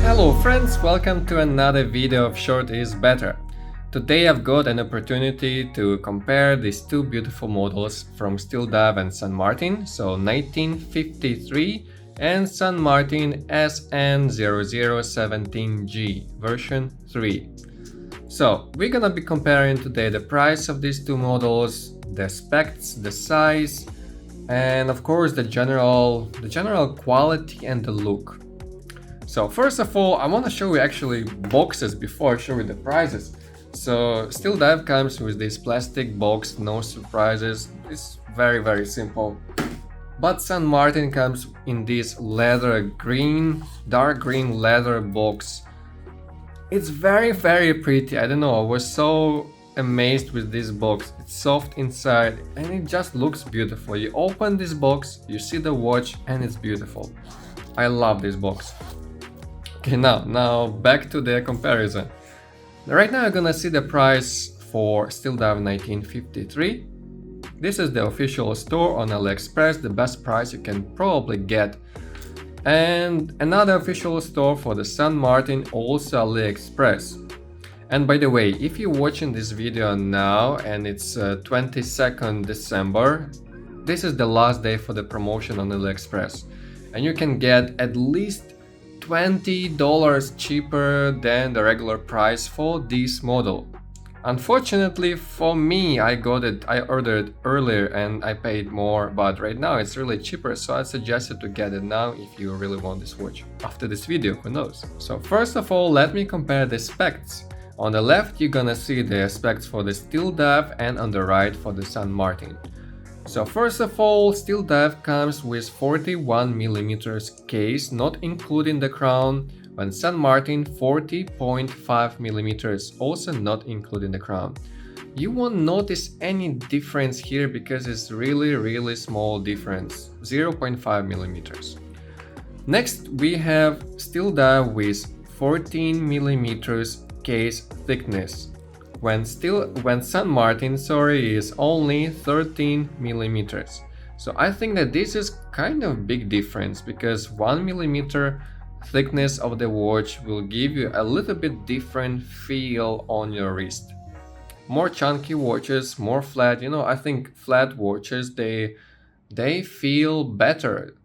Hello friends, welcome to another video of Short is Better. Today I've got an opportunity to compare these two beautiful models from SteelDive and San Martin, so 1953 and San Martin SN0017G version 3. So we're gonna be comparing today the price of these two models, the specs, the size, and of course the general quality and the look. So first of all, I want to show you actually boxes before I show you the prices. So SteelDive comes with this plastic box, no surprises, it's very simple. But San Martin comes in this leather green, dark green leather box. It's very pretty, I don't know, I was so amazed with this box. It's soft inside and it just looks beautiful. You open this box, you see the watch and it's beautiful. I love this box. Okay, now back to the comparison. Right now you're gonna see the price for SteelDive 1953. This is the official store on AliExpress, the best price you can probably get. And another official store for the San Martin, also AliExpress. And by the way, if you're watching this video now and it's 22nd December, this is the last day for the promotion on AliExpress. And you can get at least $20 cheaper than the regular price for this model. Unfortunately for me, I ordered earlier and I paid more, but right now it's really cheaper, so I suggest you to get it now if you really want this watch. After this video, who knows? So first of all, let me compare the specs. On the left you're gonna see the specs for the SteelDive and on the right for the San Martin. So first of all, SteelDive comes with 41mm case, not including the crown, when San Martin 40.5mm, also not including the crown. You won't notice any difference here because it's really small difference, 0.5mm. Next we have SteelDive with 14mm case thickness, when San Martin is only 13mm. So I think that this is kind of big difference because 1mm thickness of the watch will give you a little bit different feel on your wrist. More chunky watches, more flat, I think flat watches they feel better.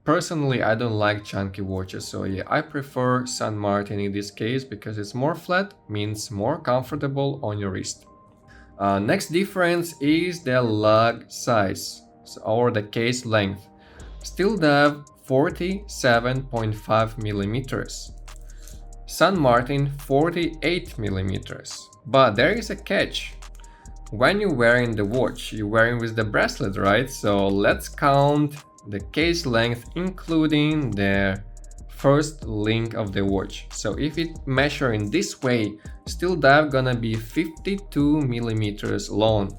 Personally, I don't like chunky watches, so yeah, I prefer San Martin in this case because it's more flat, means more comfortable on your wrist. Next difference is the lug size, or the case length. SteelDive 47.5mm, San Martin 48mm. But there is a catch. When you're wearing the watch, you're wearing with the bracelet, right? So let's count the case length including the first link of the watch. So if it measure in this way, SteelDive gonna be 52mm long,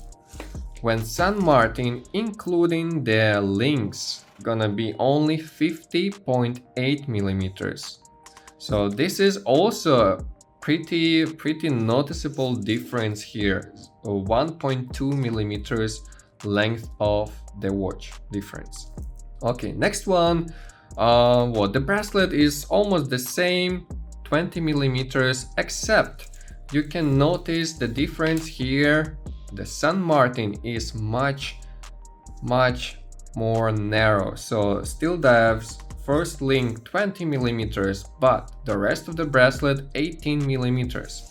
when San Martin including the links gonna be only 50.8mm. So this is also pretty noticeable difference here, 1.2mm length of the watch difference. Okay, next one, the bracelet is almost the same, 20mm, except you can notice the difference here. The San Martin is much more narrow, so SteelDive's first link 20mm, but the rest of the bracelet 18mm.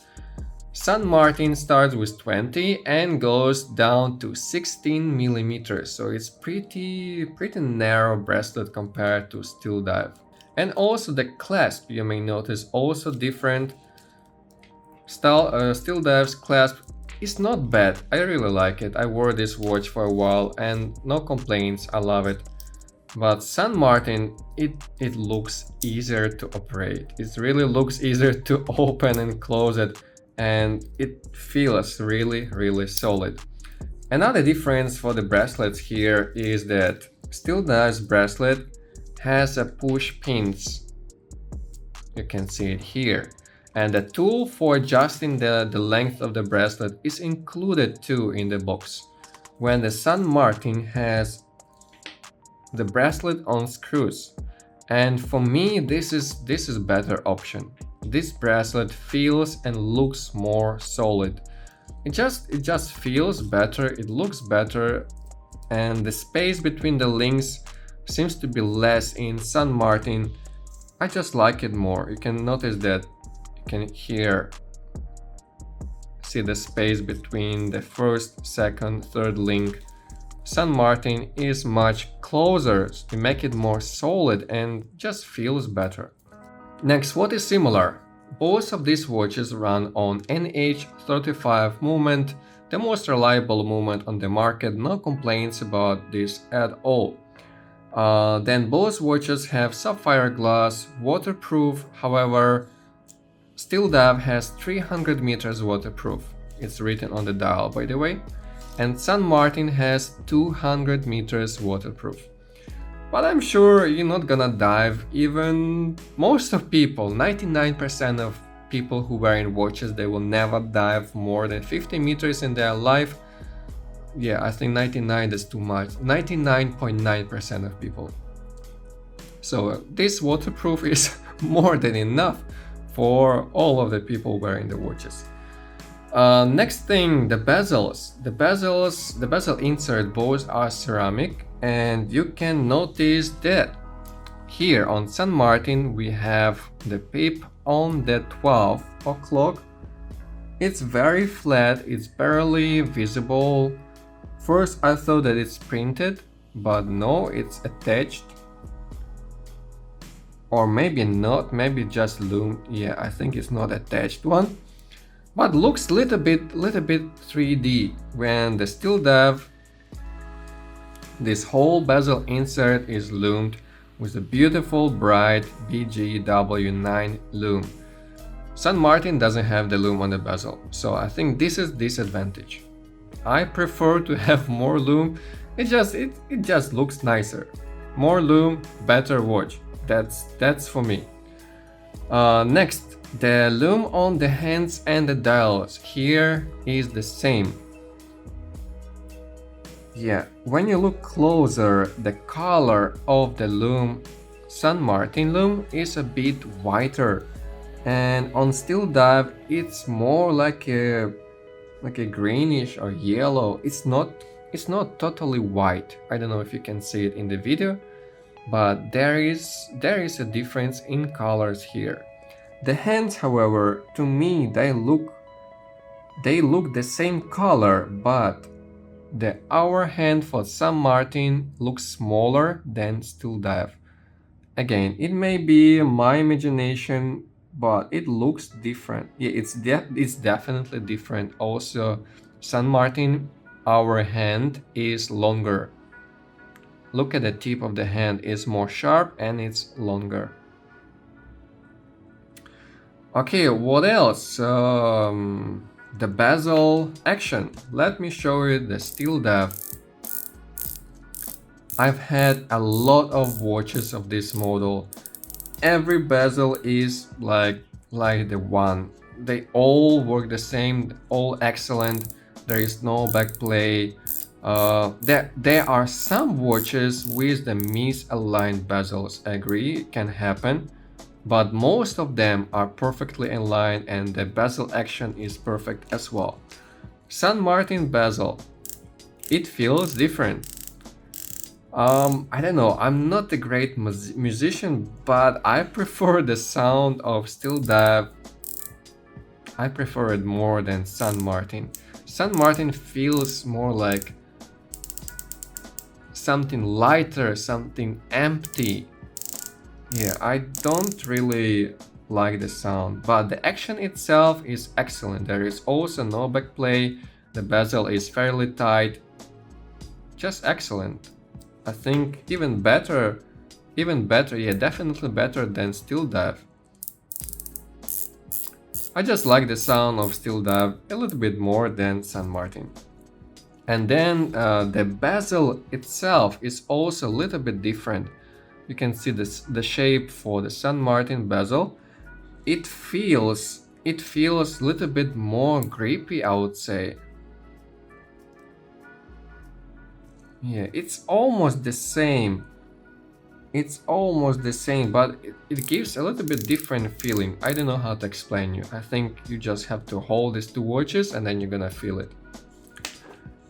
San Martin starts with 20 and goes down to 16mm, so it's pretty narrow bracelet compared to SteelDive. And also the clasp, you may notice, also different. SteelDive's clasp is not bad, I really like it. I wore this watch for a while and no complaints, I love it. But San Martin, it looks easier to operate. It really looks easier to open and close it, and it feels really solid. Another difference for the bracelets here is that SteelDive's bracelet has a push pins. You can see it here. And the tool for adjusting the length of the bracelet is included too in the box. When the San Martin has the bracelet on screws And for me, this is better option. This bracelet feels and looks more solid. It just feels better, it looks better, and the space between the links seems to be less in San Martin. I just like it more. You can notice that you can see the space between the first, second, third link. San Martin is much closer to make it more solid and just feels better. Next, what is similar? Both of these watches run on NH35 movement, the most reliable movement on the market, no complaints about this at all. Then both watches have sapphire glass, waterproof, however, SteelDive has 300 meters waterproof, it's written on the dial by the way, and San Martin has 200 meters waterproof. But I'm sure you're not gonna dive. Even most of people, 99% of people who wearing watches, they will never dive more than 50 meters in their life. Yeah, I think 99 is too much. 99.9% of people. So this waterproof is more than enough for all of the people wearing the watches. Next thing, the bezels. The bezel insert both are ceramic, and you can notice that here on San Martin we have the pip on the 12 o'clock. It's very flat, it's barely visible. First I thought that it's printed, but no, it's attached. Or maybe not, maybe just Lume. Yeah, I think it's not attached one. But looks little bit 3D when the SteelDive, this whole bezel insert is loomed with a beautiful bright BGW9 lume. San Martin doesn't have the lume on the bezel, so I think this is disadvantage. I prefer to have more lume. It just looks nicer. More lume, better watch. That's for me. Next, the lume on the hands and the dials here is the same. Yeah, when you look closer, the color of the lume, San Martin lume, is a bit whiter, and on SteelDive it's more like a greenish or yellow. It's not totally white. I don't know if you can see it in the video, but there is a difference in colors here. The hands, however, to me they look the same color, but the hour hand for San Martin looks smaller than SteelDive. Again, it may be my imagination, but it looks different. Yeah, it's definitely different. Also, San Martin hour hand is longer. Look at the tip of the hand, it's more sharp and it's longer. Okay, what else? The bezel action. Let me show you the SteelDive. I've had a lot of watches of this model. Every bezel is like the one. They all work the same, all excellent. There is no backplay. There are some watches with the misaligned bezels. I agree, it can happen. But most of them are perfectly in line and the bezel action is perfect as well. San Martin bezel, it feels different. I don't know, I'm not a great musician, but I prefer the sound of SteelDive. I prefer it more than San Martin. San Martin feels more like something lighter, something empty. Yeah, I don't really like the sound, but the action itself is excellent. There is also no backplay, the bezel is fairly tight, just excellent. I think even better, yeah, definitely better than SteelDive. I just like the sound of SteelDive a little bit more than San Martin. And then the bezel itself is also a little bit different. You can see the shape for the San Martin bezel. It feels a little bit more grippy, I would say. Yeah, it's almost the same. It's almost the same, but it gives a little bit different feeling. I don't know how to explain you. I think you just have to hold these two watches and then you're gonna feel it.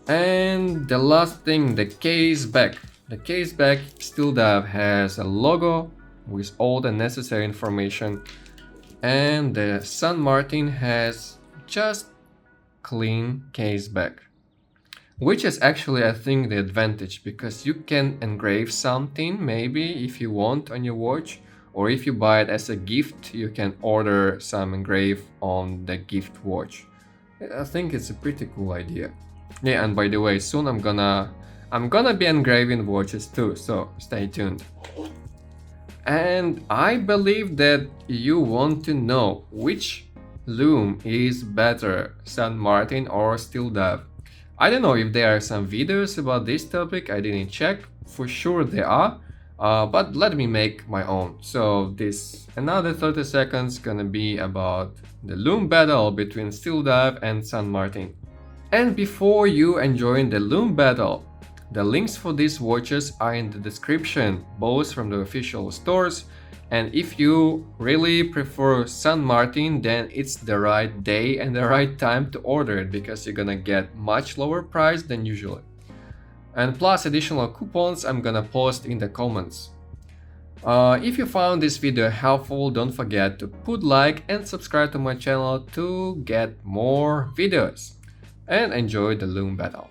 And the last thing, the case back. The case back SteelDive has a logo with all the necessary information, and the San Martin has just clean case back. Which is actually, I think, the advantage, because you can engrave something maybe if you want on your watch, or if you buy it as a gift, you can order some engrave on the gift watch. I think it's a pretty cool idea. Yeah, and by the way, soon I'm gonna be engraving watches too, so stay tuned. And I believe that you want to know which Lume is better, San Martin or SteelDive. I don't know if there are some videos about this topic, I didn't check, for sure there are, but let me make my own. So this another 30 seconds gonna be about the Lume battle between SteelDive and San Martin. And before you enjoy the Lume battle, the links for these watches are in the description, both from the official stores, and if you really prefer San Martin, then it's the right day and the right time to order it, because you're gonna get much lower price than usually. And plus additional coupons I'm gonna post in the comments. If you found this video helpful, don't forget to put like and subscribe to my channel to get more videos. And enjoy the Lume battle.